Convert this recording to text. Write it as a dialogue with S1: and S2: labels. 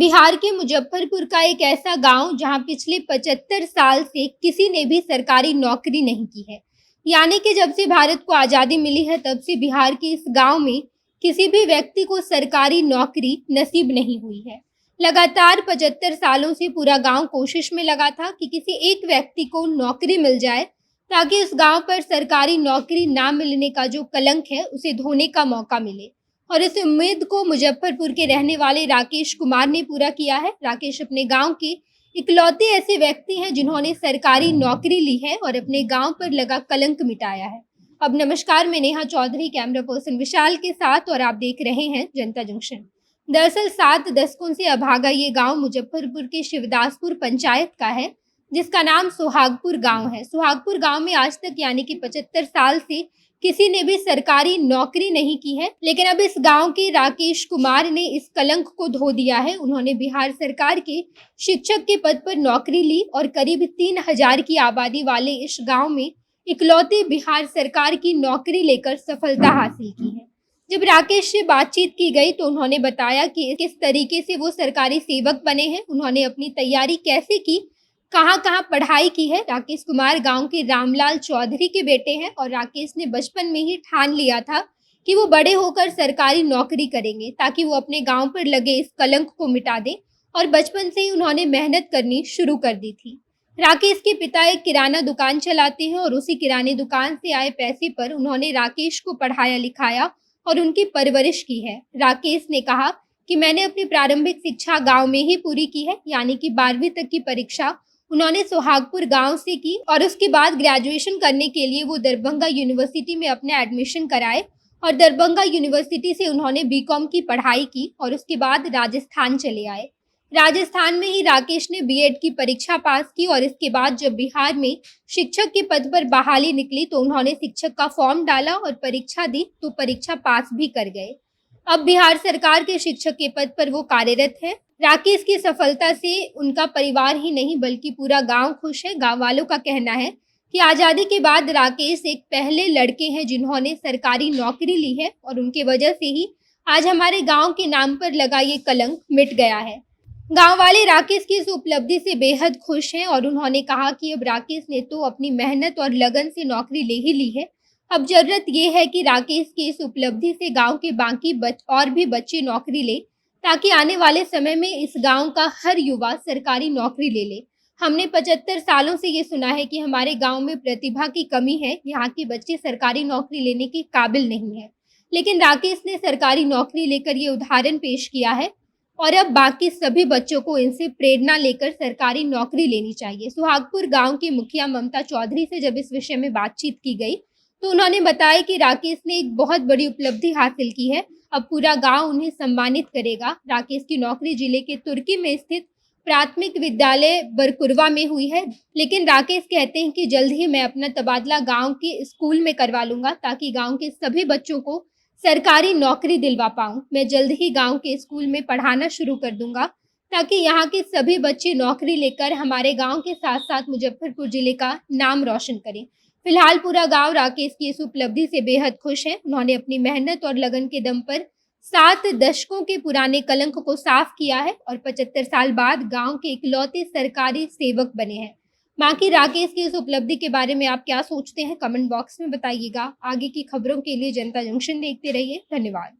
S1: बिहार के मुजफ्फरपुर का एक ऐसा गांव जहां पिछले 75 साल से किसी ने भी सरकारी नौकरी नहीं की है। यानी कि जब से भारत को आज़ादी मिली है तब से बिहार के इस गांव में किसी भी व्यक्ति को सरकारी नौकरी नसीब नहीं हुई है। लगातार 75 सालों से पूरा गांव कोशिश में लगा था कि किसी एक व्यक्ति को नौकरी मिल जाए ताकि इस गांव पर सरकारी नौकरी ना मिलने का जो कलंक है उसे धोने का मौका मिले। और इस उम्मीद को मुजफ्फरपुर के रहने वाले राकेश कुमार ने पूरा किया है। राकेश अपने गांव के इकलौते ऐसे व्यक्ति हैं जिन्होंने सरकारी नौकरी ली है और अपने गांव पर लगा कलंक मिटाया है। अब नमस्कार, मैं नेहा चौधरी कैमरा पर्सन विशाल के साथ और आप देख रहे हैं जनता जंक्शन। दरअसल 7 दशकों से अभागा ये गांव मुजफ्फरपुर के शिवदासपुर पंचायत का है, जिसका नाम सुहागपुर गांव है। सुहागपुर गांव में आज तक यानी कि 75 साल से किसी ने भी सरकारी नौकरी नहीं की है, लेकिन अब इस गांव के राकेश कुमार ने इस कलंक को धो दिया है। उन्होंने बिहार सरकार के शिक्षक के पद पर नौकरी ली और करीब 3000 की आबादी वाले इस गांव में इकलौते बिहार सरकार की नौकरी लेकर सफलता हासिल की है। जब राकेश से बातचीत की गई तो उन्होंने बताया कि किस तरीके से वो सरकारी सेवक बने हैं, उन्होंने अपनी तैयारी कैसे की, कहाँ कहाँ पढ़ाई की है। राकेश कुमार गांव के रामलाल चौधरी के बेटे हैं और राकेश ने बचपन में ही ठान लिया था कि वो बड़े होकर सरकारी नौकरी करेंगे ताकि वो अपने गांव पर लगे इस कलंक को मिटा दें, और बचपन से ही उन्होंने मेहनत करनी शुरू कर दी थी। राकेश के पिता एक किराना दुकान चलाते हैं और उसी किराने दुकान से आए पैसे पर उन्होंने राकेश को पढ़ाया लिखाया और उनकी परवरिश की है। राकेश ने कहा कि मैंने अपनी प्रारंभिक शिक्षा गांव में ही पूरी की है, यानी कि 12वीं तक की परीक्षा उन्होंने सुहागपुर गांव से की और उसके बाद ग्रेजुएशन करने के लिए वो दरभंगा यूनिवर्सिटी में अपने एडमिशन कराए और दरभंगा यूनिवर्सिटी से उन्होंने बीकॉम की पढ़ाई की और उसके बाद राजस्थान चले आए। राजस्थान में ही राकेश ने बीएड की परीक्षा पास की और इसके बाद जब बिहार में शिक्षक के पद पर बहाली निकली तो उन्होंने शिक्षक का फॉर्म डाला और परीक्षा दी तो परीक्षा पास भी कर गए। अब बिहार सरकार के शिक्षक के पद पर वो कार्यरत है। राकेश की सफलता से उनका परिवार ही नहीं बल्कि पूरा गांव खुश है। गांव वालों का कहना है कि आज़ादी के बाद राकेश एक पहले लड़के हैं जिन्होंने सरकारी नौकरी ली है और उनकी वजह से ही आज हमारे गांव के नाम पर लगा ये कलंक मिट गया है। गांव वाले राकेश की इस उपलब्धि से बेहद खुश हैं और उन्होंने कहा कि अब राकेश ने तो अपनी मेहनत और लगन से नौकरी ले ही ली है। अब जरूरत ये है कि राकेश की इस उपलब्धि से गांव के बाकी और भी बच्चे नौकरी ले ताकि आने वाले समय में इस गांव का हर युवा सरकारी नौकरी ले ले। हमने 75 सालों से ये सुना है कि हमारे गांव में प्रतिभा की कमी है, यहाँ के बच्चे सरकारी नौकरी लेने के काबिल नहीं है, लेकिन राकेश ने सरकारी नौकरी लेकर ये उदाहरण पेश किया है और अब बाकी सभी बच्चों को इनसे प्रेरणा लेकर सरकारी नौकरी लेनी चाहिए। सुहागपुर गांव की मुखिया ममता चौधरी से जब इस विषय में बातचीत की गई तो उन्होंने बताया कि राकेश ने एक बहुत बड़ी उपलब्धि हासिल की है। अब पूरा गांव उन्हें सम्मानित करेगा। राकेश की नौकरी जिले के तुर्की में स्थित प्राथमिक विद्यालय बरकुरवा में हुई है, लेकिन राकेश कहते हैं कि जल्द ही मैं अपना तबादला गांव के स्कूल में करवा लूंगा ताकि गांव के सभी बच्चों को सरकारी नौकरी दिलवा पाऊं। मैं जल्द ही गांव के स्कूल में पढ़ाना शुरू कर दूंगा ताकि यहाँ के सभी बच्चे नौकरी लेकर हमारे गांव के साथ साथ मुजफ्फरपुर जिले का नाम रोशन करें। फिलहाल पूरा गांव राकेश की इस उपलब्धि से बेहद खुश है। उन्होंने अपनी मेहनत और लगन के दम पर 7 दशकों के पुराने कलंक को साफ किया है और 75 साल बाद गांव के इकलौते सरकारी सेवक बने हैं। बाकी राकेश की इस उपलब्धि के बारे में आप क्या सोचते हैं, कमेंट बॉक्स में बताइएगा। आगे की खबरों के लिए जनता जंक्शन देखते रहिए। धन्यवाद।